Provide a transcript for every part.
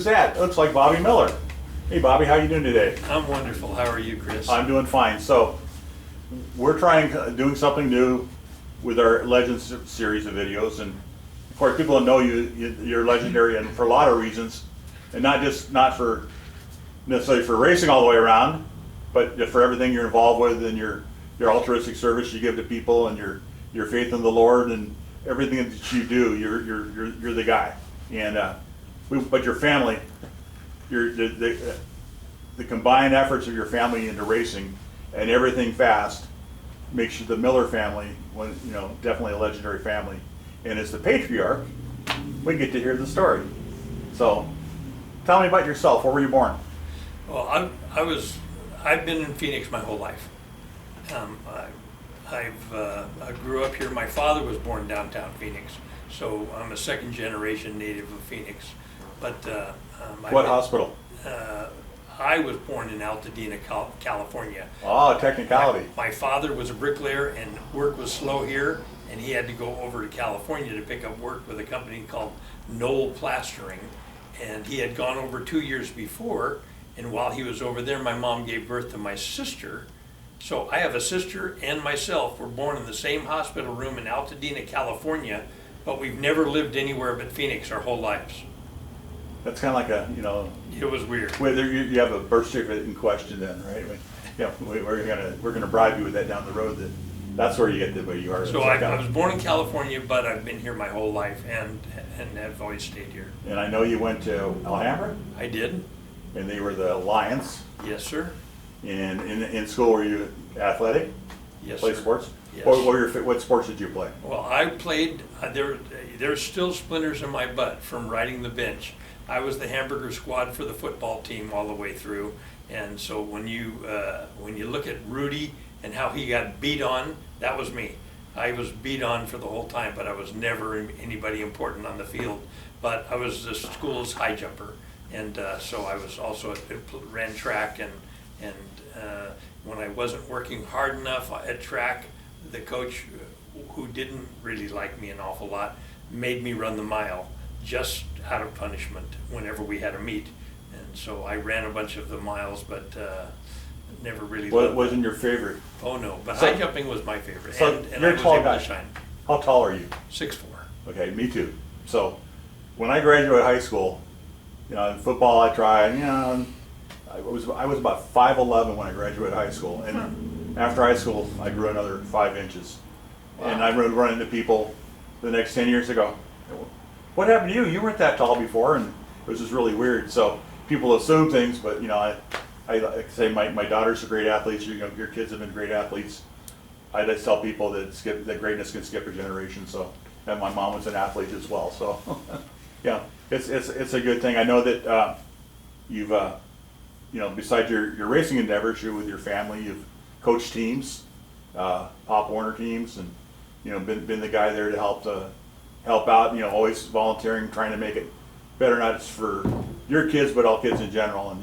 that? It looks like Bobby Miller. Hey Bobby, how you doing today? I'm wonderful. How are you, Chris? I'm doing fine. So we're doing something new with our Legends series of videos, and of course people know you're legendary, and for a lot of reasons, and not for necessarily for racing all the way around, but for everything you're involved with and your altruistic service you give to people and your faith in the Lord and everything that you do. You're the guy, and but your family, the combined efforts of your family into racing and everything fast makes you the Miller family, definitely a legendary family. And as the patriarch, we get to hear the story. So tell me about yourself. Where were you born? Well, I've been in Phoenix my whole life. I grew up here. My father was born downtown Phoenix, so I'm a second generation native of Phoenix. But What hospital? I was born in Altadena, California. Oh, technicality. My father was a bricklayer, and work was slow here, and he had to go over to California to pick up work with a company called Knoll Plastering. And he had gone over 2 years before, and while he was over there, my mom gave birth to my sister. So I have a sister and myself were born in the same hospital room in Altadena, California, but we've never lived anywhere but Phoenix our whole lives. That's kind of like It was weird. whether you have a birth certificate in question then, right? Yeah, we're gonna bribe you with that down the road. That's where you get the way you are. So I was born in California, but I've been here my whole life and have always stayed here. And I know you went to Alhambra, I did. and they were the Lions. Yes, sir. And in school, were you athletic? Yes, Play sir. sports? Yes. What sports did you play? Well, I played, there's still splinters in my butt from riding the bench. I was the hamburger squad for the football team all the way through. And so when you look at Rudy and how he got beat on, that was me. I was beat on for the whole time, but I was never anybody important on the field. But I was the school's high jumper. And so I was also ran track, and when I wasn't working hard enough at track, the coach, who didn't really like me an awful lot, made me run the mile just out of punishment whenever we had a meet. And so I ran a bunch of the miles, but never really What loved wasn't it. your favorite? Oh no, but So- high jumping was my favorite. So and you're I a was tall able guy. to shine. How tall are you? 6'4". Okay, me too. So when I graduated high school, in football I tried, I was about 5'11" when I graduated high school, and after high school I grew another 5 inches. And I would run into people the next 10 years ago, what happened to you? You weren't that tall before, and it was just really weird. So people assume things, but I like to say my daughters are great athletes. Your kids have been great athletes. I just tell people that greatness can skip a generation. So, and my mom was an athlete as well. So, yeah, it's a good thing. I know that you've besides your racing endeavors, you're with your family. You've coached teams, Pop Warner teams, and been the guy there to help out. Always volunteering, trying to make it better, not just for your kids, but all kids in general. And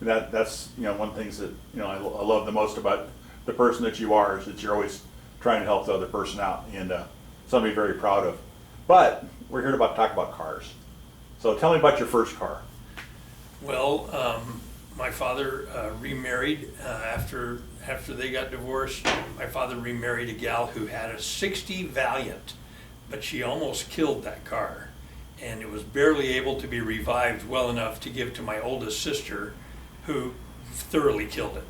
that's one of the things that I love the most about the person that you are, is that you're always trying to help the other person out, and something to be very proud of. But we're here to talk about cars. So tell me about your first car. Well, my father remarried after they got divorced. My father remarried a gal who had a '60 Valiant, but she almost killed that car, and it was barely able to be revived well enough to give to my oldest sister, who thoroughly killed it.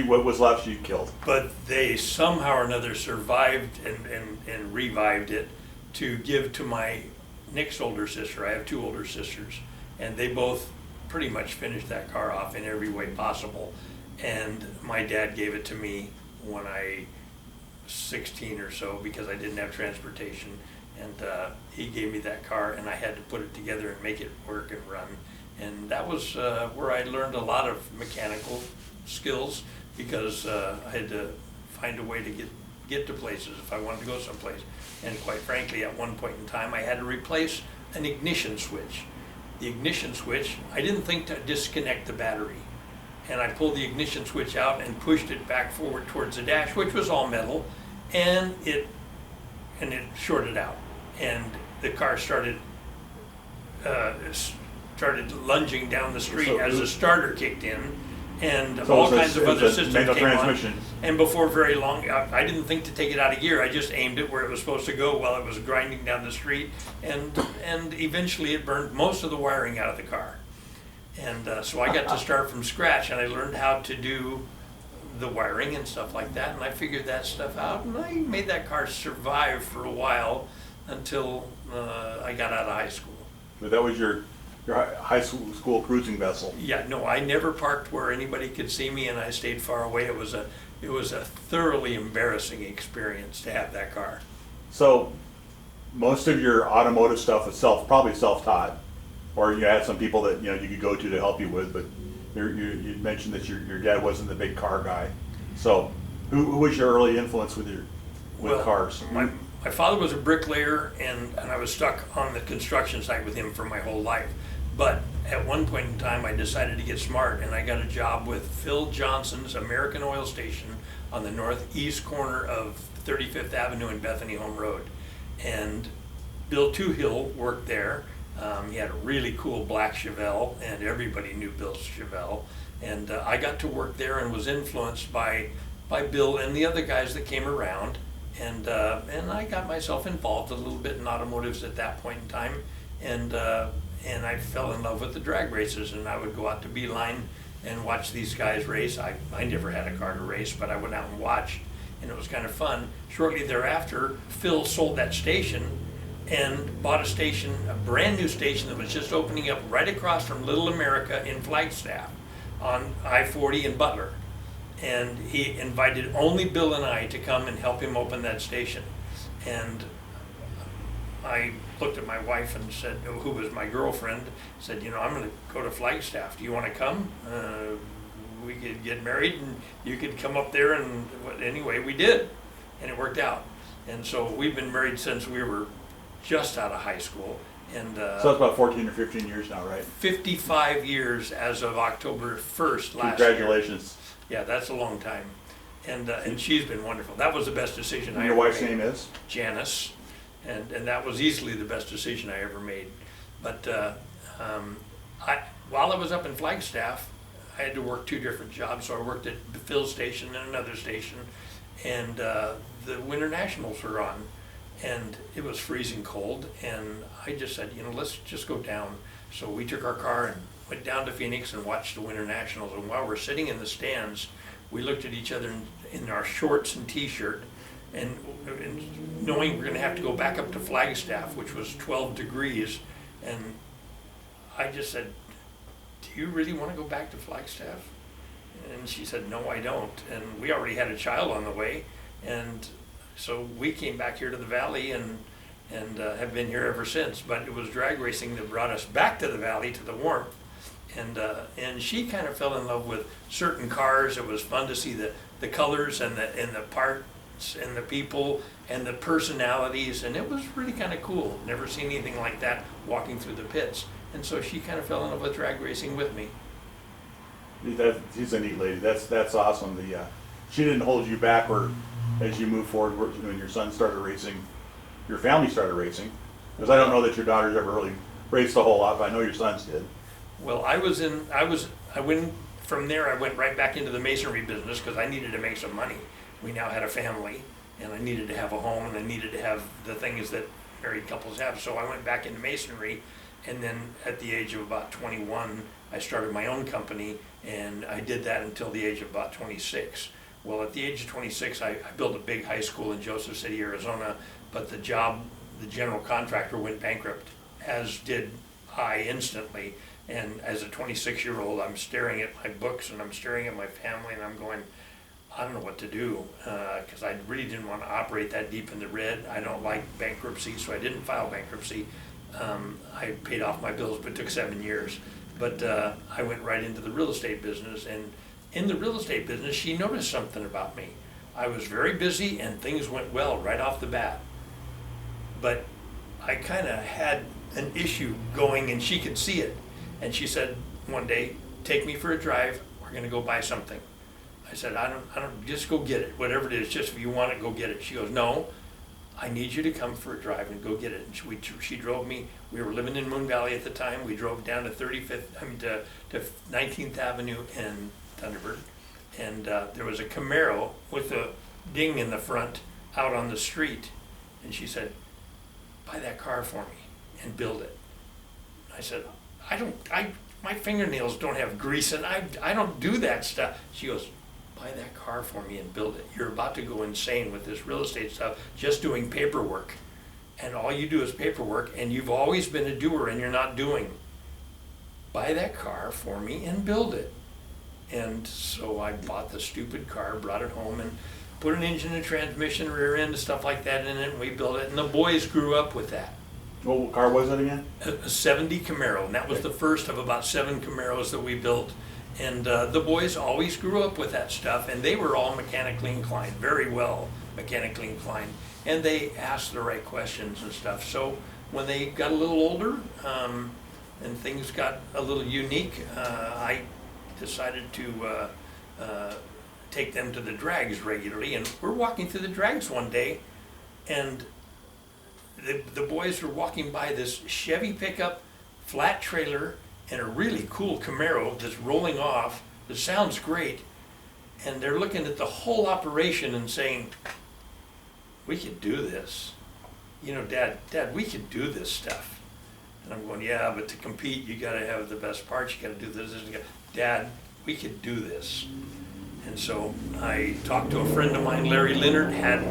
What was left, she killed. But they somehow or another survived and revived it to give to my Nick's older sister. I have 2 older sisters, and they both pretty much finished that car off in every way possible. And my dad gave it to me when I was 16 or so, because I didn't have transportation. And he gave me that car, and I had to put it together and make it work and run. And that was where I learned a lot of mechanical skills, because I had to find a way to get to places if I wanted to go someplace. And quite frankly, at one point in time, I had to replace an ignition switch. The ignition switch, I didn't think to disconnect the battery. And I pulled the ignition switch out and pushed it back forward towards the dash, which was all metal, and it shorted out. And the car started started lunging down the street So- as the starter kicked in, and So all it's a- kinds of it's other a systems manual came on. transmission. And before very long, I didn't think to take it out of gear. I just aimed it where it was supposed to go while it was grinding down the street, and eventually it burned most of the wiring out of the car. And so I got to start from scratch, and I learned how to do the wiring and stuff like that, and I figured that stuff out, and I made that car survive for a while until I got out of high school. But that was your high school cruising vessel. Yeah, no, I never parked where anybody could see me, and I stayed far away. It was a thoroughly embarrassing experience to have that car. So most of your automotive stuff is probably self-taught, or you had some people that you could go to help you with. But you mentioned that your dad wasn't the big car guy. So who was your early influence with Well, cars? My father was a bricklayer, and I was stuck on the construction site with him for my whole life. But at one point in time, I decided to get smart, and I got a job with Phil Johnson's American Oil Station on the northeast corner of 35th Avenue and Bethany Home Road. And Bill Toohill worked there. He had a really cool black Chevelle, and everybody knew Bill's Chevelle. And I got to work there and was influenced by Bill and the other guys that came around. And I got myself involved a little bit in automotives at that point in time. And I fell in love with the drag races, and I would go out to Beeline and watch these guys race. I never had a car to race, but I went out and watched, and it was kind of fun. Shortly thereafter, Phil sold that station and bought a brand new station that was just opening up right across from Little America in Flagstaff on I-40 in Butler. And he invited only Bill and I to come and help him open that station. And I looked at my wife and said, who was my girlfriend, said, I'm going to go to Flagstaff. Do you want to come? We could get married and you could come up there. And anyway, we did. And it worked out. And so we've been married since we were just out of high school. And So that's about 14 or 15 years now, right? 55 years as of October 1st last Congratulations. year. Yeah, that's a long time. And she's been wonderful. That was the best decision I And your ever wife's made. name is? Janice. And that was easily the best decision I ever made. But while I was up in Flagstaff, I had to work 2 different jobs. So I worked at the Phil station and another station, and the Winter Nationals were on, and it was freezing cold, and I just said, let's just go down. So we took our car and went down to Phoenix and watched the Winter Nationals. And while we're sitting in the stands, we looked at each other in our shorts and t-shirt, and knowing we're going to have to go back up to Flagstaff, which was 12 degrees, and I just said, do you really want to go back to Flagstaff? And she said, no, I don't. And we already had a child on the way, and so we came back here to the Valley and have been here ever since. But it was drag racing that brought us back to the Valley, to the warmth. And she kind of fell in love with certain cars. It was fun to see the colors and the parts and the people and the personalities, and it was really kind of cool. Never seen anything like that walking through the pits. And so she kind of fell in love with drag racing with me. She's a neat lady. That's awesome. She didn't hold you back, or as you move forward, when your son started racing, your family started racing. Because I don't know that your daughters ever really raced a whole lot, but I know your sons did. Well, I went from there. I went right back into the masonry business because I needed to make some money. We now had a family, and I needed to have a home, and I needed to have the things that married couples have. So I went back into masonry, and then at the age of about 21, I started my own company, and I did that until the age of about 26. Well, at the age of 26, I built a big high school in Joseph City, Arizona, but the general contractor went bankrupt, as did I instantly. And as a 26-year-old, I'm staring at my books and I'm staring at my family, and I'm going, I don't know what to do, because I really didn't want to operate that deep in the red. I don't like bankruptcy, so I didn't file bankruptcy. I paid off my bills, but it took 7 years. But I went right into the real estate business, and in the real estate business, she noticed something about me. I was very busy and things went well right off the bat. But I kind of had an issue going, and she could see it. And she said one day, take me for a drive, we're gonna go buy something. I said, I don't, just go get it, whatever it is, just if you want it, go get it. She goes, no, I need you to come for a drive and go get it. And she drove me. We were living in Moon Valley at the time. We drove down to 35th, to 19th Avenue in Thunderbird, and there was a Camaro with a ding in the front out on the street, and she said, "Buy that car for me and build it." I said, my fingernails don't have grease and I don't do that stuff. She goes, "Buy that car for me and build it. You're about to go insane with this real estate stuff, just doing paperwork. And all you do is paperwork, and you've always been a doer and you're not doing. Buy that car for me and build it." And so I bought the stupid car, brought it home, and put an engine and transmission, rear end, stuff like that in it, and we built it. And the boys grew up with that. What car was it again? A 70 Camaro, and that was the first of about 7 Camaros that we built. And the boys always grew up with that stuff, and they were all mechanically inclined, very well mechanically inclined. And they asked the right questions and stuff. So when they got a little older, and things got a little unique, I decided to take them to the drags regularly. And we're walking through the drags one day, and the boys were walking by this Chevy pickup, flat trailer, and a really cool Camaro that's rolling off. That sounds great. And they're looking at the whole operation and saying, "We could do this. You know, Dad, we could do this stuff." And I'm going, "Yeah, but to compete, you gotta have the best parts, you gotta do this, and that." "Dad, we could do this." And so I talked to a friend of mine, Larry Leonard, had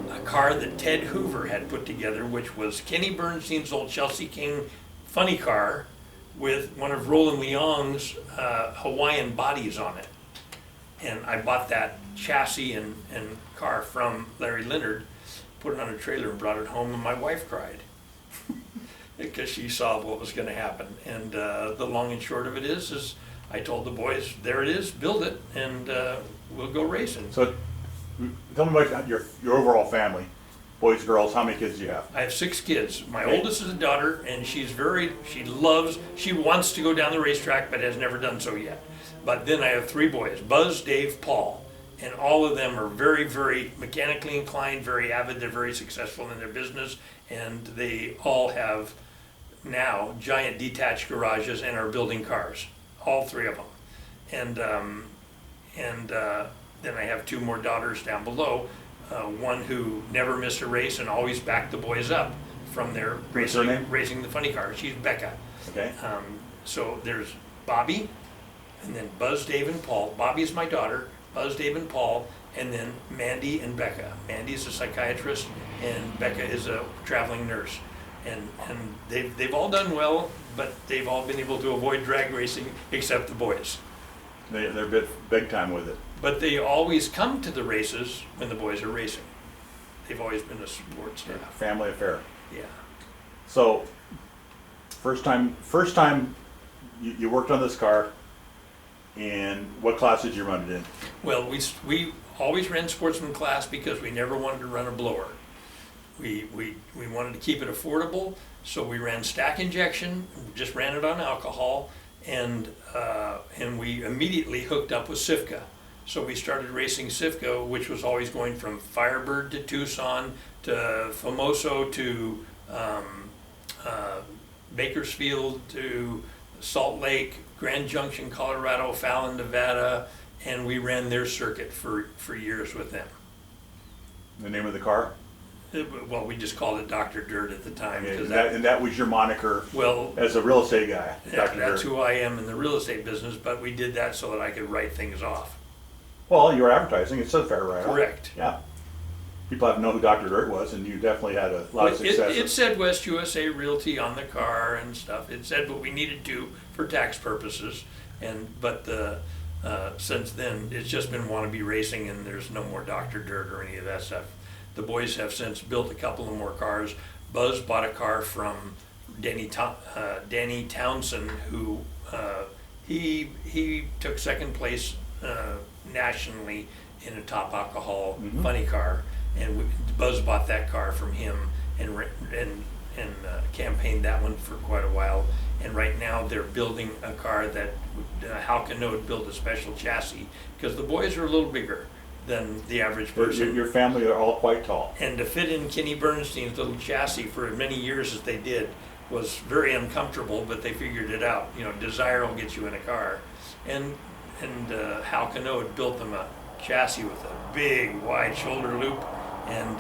a car that Ted Hoover had put together, which was Kenny Bernstein's old Chelsea King funny car with one of Roland Leong's Hawaiian bodies on it. And I bought that chassis and car from Larry Leonard, put it on a trailer and brought it home, and my wife cried because she saw what was going to happen. And the long and short of it is I told the boys, "There it is, build it, and we'll go racing." So tell me about your overall family, boys, girls. How many kids do you have? I have 6 kids. My Okay. oldest is a daughter, and she wants to go down the racetrack, but has never done so yet. But then I have 3 boys, Buzz, Dave, Paul, and all of them are very, very mechanically inclined, very avid. They're very successful in their business, and they all have now giant detached garages and are building cars, all 3 of them. And then I have 2 more daughters down below, one who never missed a race and always backed the boys up from their What's her name? racing the funny car. She's Becca. Okay. So there's Bobby, and then Buzz, Dave, and Paul. Bobby's my daughter, Buzz, Dave, and Paul, and then Mandy and Becca. Mandy's a psychiatrist, and Becca is a traveling nurse. And they've all done well, but they've all been able to avoid drag racing except the boys. They're big time with it. But they always come to the races when the boys are racing. They've always been a support staff. Family affair. Yeah. So first time you worked on this car, and what class did you run it in? Well, we always ran sportsman class because we never wanted to run a blower. We wanted to keep it affordable, so we ran stack injection, just ran it on alcohol, and we immediately hooked up with Sifka. So we started racing Sifka, which was always going from Firebird to Tucson to Famoso to Bakersfield to Salt Lake, Grand Junction, Colorado, Fallon, Nevada, and we ran their circuit for years with them. The name of the car? Well, we just called it Dr. Dirt at the time. Okay, 'Cause and that was your moniker well, as a real estate guy, Dr. that's Dirt. who I am in the real estate business, but we did that so that I could write things off. Well, you were advertising. It said fair right. Correct. Yeah. People have to know who Dr. Dirt was, and you definitely had a lot of success. It said West USA Realty on the car and stuff. It said what we needed to for tax purposes, but since then it's just been wannabe racing, and there's no more Dr. Dirt or any of that stuff. The boys have since built a couple of more cars. Buzz bought a car from Danny Townsend, who he took second place nationally in a top alcohol funny car, and Buzz bought that car from him and campaigned that one for quite a while. And right now they're building a car that Halcanode built a special chassis because the boys are a little bigger. than the average Your, person. your family are all quite tall. And to fit in Kenny Bernstein's little chassis for as many years as they did was very uncomfortable, but they figured it out. You know, desire will get you in a car. And Hal Canode built them a chassis with a big, wide shoulder loop, and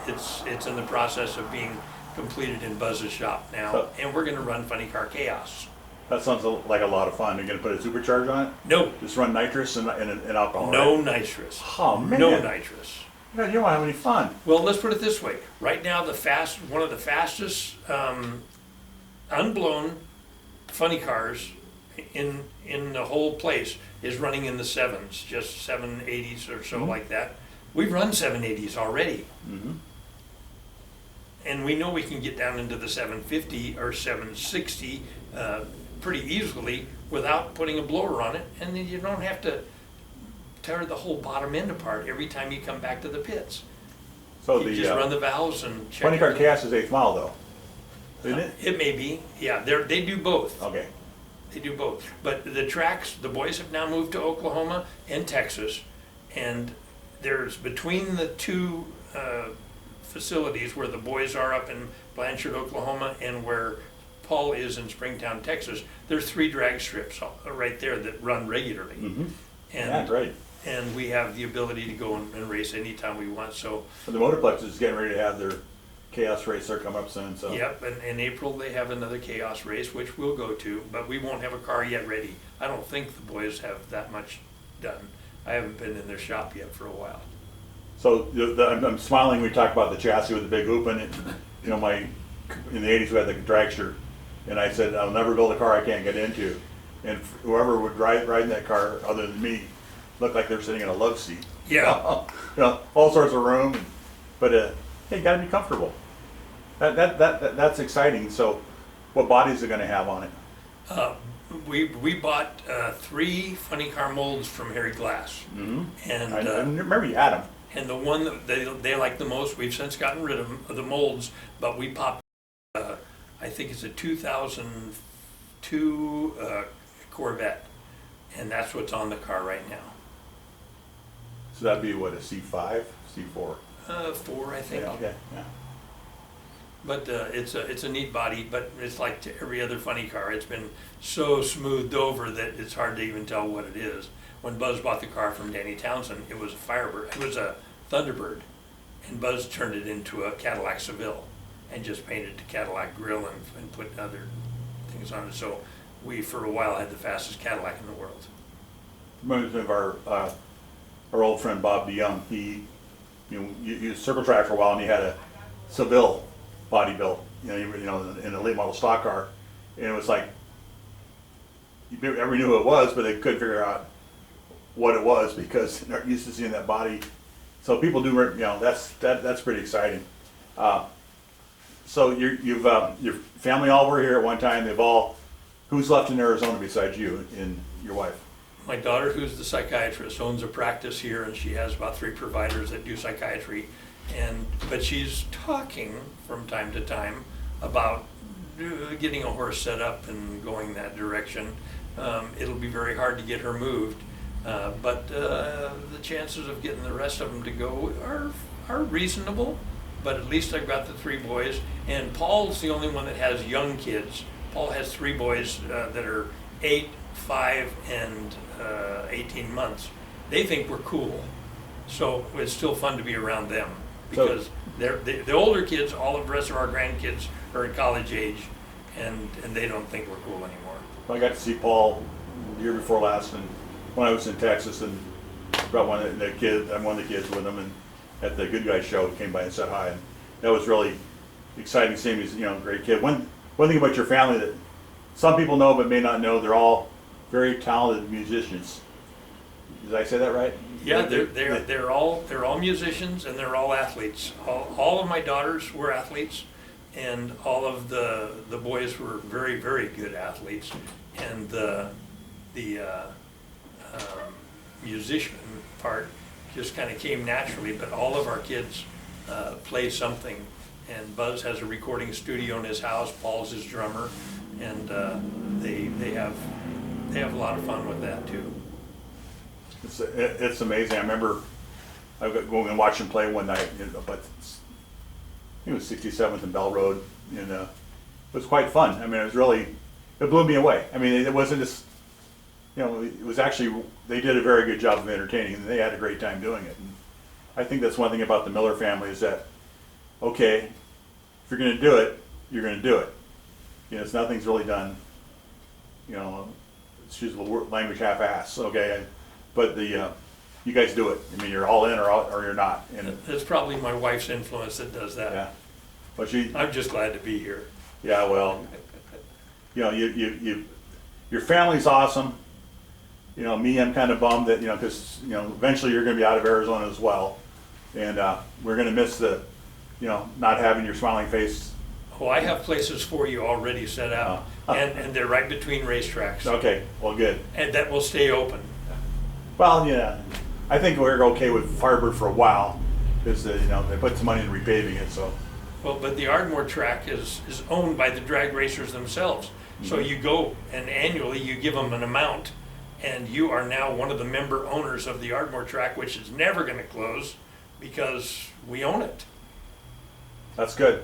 it's in the process of being completed in Buzz's shop now. And we're going to run Funny Car Chaos. That sounds like a lot of fun. You're going to put a supercharge on it? No, Just run nitrous and alcohol, no right? nitrous. Oh, man. No nitrous. God, you don't have any fun. Well, let's put it this way. Right now, one of the fastest unblown funny cars in the whole place is running in the sevens, just 780s or so like that. We've run 780s already. And we know we can get down into the 750 or 760 pretty easily without putting a blower on it, and then you don't have to tear the whole bottom end apart every time you come back to the pits. So You just run the valves and check Funny Car it. Chaos is 8th mile though, isn't it? It may be, yeah. They do both. Okay. They do both. But the tracks, the boys have now moved to Oklahoma and Texas, and there's between the two facilities where the boys are up in Blanchard, Oklahoma, and where Paul is in Springtown, Texas, there's 3 drag strips right there that run regularly. Yeah, great. And we have the ability to go and race anytime we want. So, The Motorplex is getting ready to have their Chaos race. They're coming up soon. So yep, and in April they have another Chaos race, which we'll go to, but we won't have a car yet ready. I don't think the boys have that much done. I haven't been in their shop yet for a while. So I'm smiling. We talked about the chassis with the big hoop in it. You know, in the '80s we had the dragster, and I said I'll never build a car I can't get into. And whoever would ride in that car, other than me, looked like they were sitting in a love seat. Yeah. You know, all sorts of room, but hey, you got to be comfortable. That's exciting. So, what bodies are going to have on it? We bought 3 funny car molds from Harry Glass, and I remember you had them. and the one that they like the most, we've since gotten rid of the molds, but we popped, I think it's a 2002 Corvette, and that's what's on the car right now. So that'd be what, a C5, C4? 4, I think. Yeah, okay, yeah. But it's a neat body, but it's like to every other funny car. It's been so smoothed over that it's hard to even tell what it is. When Buzz bought the car from Danny Townsend, it was a Firebird. It was a Thunderbird, and Buzz turned it into a Cadillac Seville and just painted the Cadillac grill and put other things on it. So we, for a while, had the fastest Cadillac in the world. Reminds me of our old friend Bob DeYoung. He used Circle Track for a while, and he had a Seville body built, in a late model stock car, and it was like everybody knew who it was, but they couldn't figure out what it was because they're not used to seeing that body. So people do, that's pretty exciting. So your family all were here at one time. Who's left in Arizona besides you and your wife? My daughter, who's the psychiatrist, owns a practice here, and she has about 3 providers that do psychiatry. But she's talking from time to time about getting a horse set up and going that direction. It'll be very hard to get her moved, but the chances of getting the rest of them to go are reasonable. But at least I've got the 3 boys, and Paul's the only one that has young kids. Paul has 3 boys that are 8, 5, and 18 months. They think we're cool, so it's still fun to be around them. Because the older kids, all of the rest of our grandkids are at college age, and they don't think we're cool anymore. I got to see Paul the year before last, and when I was in Texas, and brought one of the kids with him, and at the Good Guys show, he came by and said hi, and that was really exciting seeing him. He's a great kid. One thing about your family that some people know but may not know, they're all very talented musicians. Did I say that right? Yeah, they're all musicians, and they're all athletes. All of my daughters were athletes, and all of the boys were very, very good athletes. And the musician part just kind of came naturally. But all of our kids play something. And Buzz has a recording studio in his house. Paul's his drummer, and they have a lot of fun with that too. It's amazing. I remember I got going and watch him play one night, but he was 67th and Bell Road, and it was quite fun. I mean, it blew me away. I mean, it wasn't just, it was actually, they did a very good job of entertaining, and they had a great time doing it. And I think that's one thing about the Miller family is that, okay, if you're going to do it, you're going to do it. It's nothing's really done, excuse the language, half-ass, okay? But you guys do it. I mean, you're all in or you're not. And It's probably my wife's influence that does that. yeah, but I'm just glad to be here. yeah, well, your family's awesome. Me, I'm kind of bummed that, because, eventually you're going to be out of Arizona as well. And we're going to miss the, not having your smiling face. Oh, I have places for you already set out, and they're right between racetracks, Okay, well, good. and that will stay open. Well, yeah, I think we're okay with Firebird for a while, because, they put some money in repaving it, so. Well, but the Ardmore track is owned by the drag racers themselves. So you go and annually you give them an amount, and you are now one of the member owners of the Ardmore track, which is never going to close because we own it. That's good.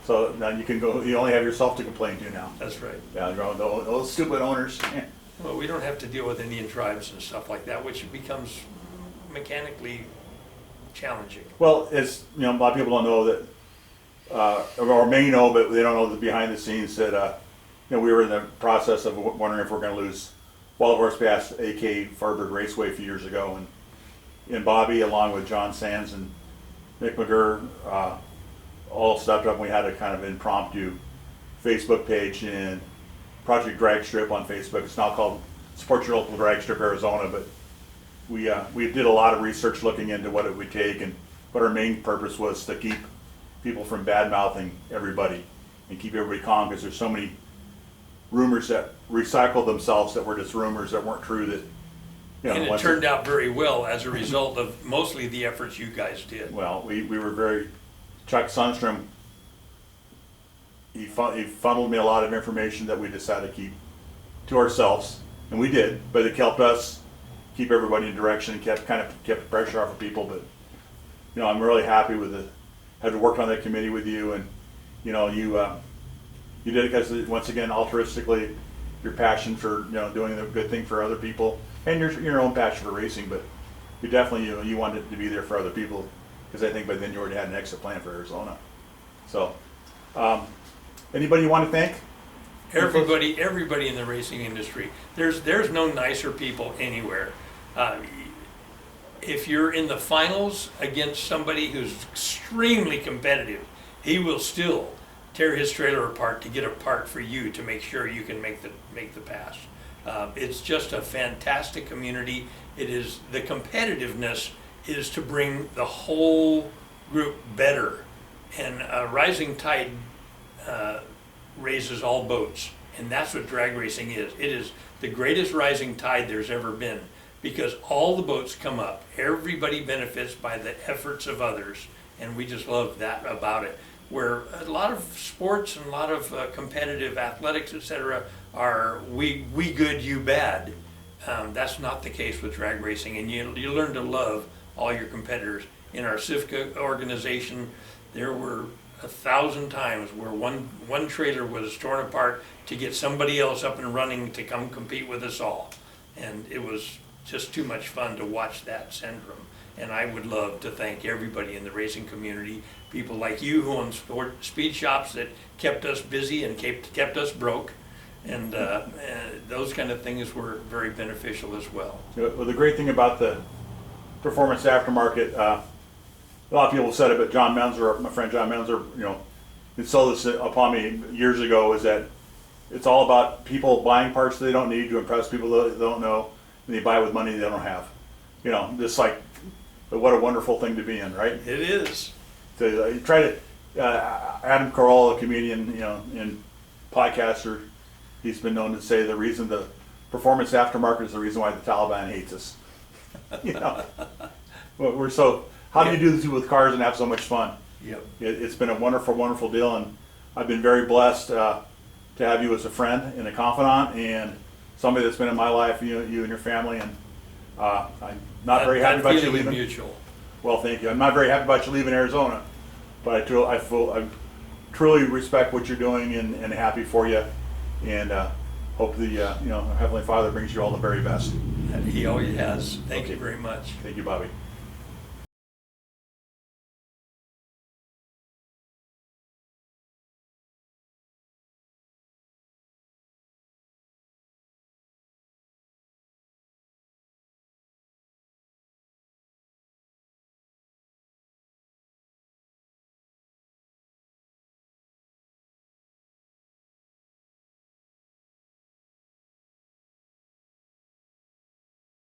So now you can go, you only have yourself to complain to now. That's right. Yeah, those stupid owners. Well, we don't have to deal with Indian tribes and stuff like that, which becomes mechanically challenging. Well, it's, a lot of people don't know that, or may know, but they don't know the behind the scenes that, we were in the process of wondering if we're going to lose Wild Horse Pass, aka Firebird Raceway, a few years ago, and Bobby, along with John Sands and Nick McGurr, all stepped up. And we had a kind of impromptu Facebook page and Project Drag Strip on Facebook. It's now called Support Your Local Drag Strip Arizona, but we did a lot of research looking into what it would take, and what our main purpose was to keep people from bad-mouthing everybody and keep everybody calm, because there's so many rumors that recycled themselves that were just rumors that weren't true, that And it turned out very well as a result of mostly the efforts you guys did. Well, we were very, Chuck Sundstrom, he funneled me a lot of information that we decided to keep to ourselves, and we did, but it helped us keep everybody in direction and kept the pressure off of people. But I'm really happy with had to work on that committee with you, and you did it because, once again, altruistically, your passion for doing the good thing for other people, and your own passion for racing. But you definitely you wanted to be there for other people, because I think by then you already had an exit plan for Arizona. So, anybody you want to thank? Everybody in the racing industry. There's no nicer people anywhere. If you're in the finals against somebody who's extremely competitive, he will still tear his trailer apart to get a part for you to make sure you can make the pass. It's just a fantastic community. The competitiveness is to bring the whole group better, and a rising tide raises all boats, and that's what drag racing is. It is the greatest rising tide there's ever been, because all the boats come up. Everybody benefits by the efforts of others, and we just love that about it. Where a lot of sports and a lot of competitive athletics, etc., are we good, you bad. That's not the case with drag racing, and you learn to love all your competitors. In our CIFCA organization, there were 1,000 times where one trailer was torn apart to get somebody else up and running to come compete with us all, and it was just too much fun to watch that syndrome. And I would love to thank everybody in the racing community, people like you who own speed shops that kept us busy and kept us broke, and those kind of things were very beneficial as well. Well, the great thing about the performance aftermarket, a lot of people said it, but John Menzer, my friend John Menzer, instilled this upon me years ago, is that it's all about people buying parts they don't need to impress people that they don't know, and they buy with money they don't have. Just like, what a wonderful thing to be in, right? It is. So you try to, Adam Carolla, a comedian, and podcaster, he's been known to say the reason the performance aftermarket is the reason why the Taliban hates us. We're so, how do you do this with cars and have so much fun? Yep. It's been a wonderful, wonderful deal, and I've been very blessed to have you as a friend and a confidant, and somebody that's been in my life, you and your family, and I'm not very happy about you leaving. Mutual. Well, thank you. I'm not very happy about you leaving Arizona, but I truly respect what you're doing and happy for you, and hope the Heavenly Father brings you all the very best. He always has. Thank you Okay. very much. Thank you, Bobby.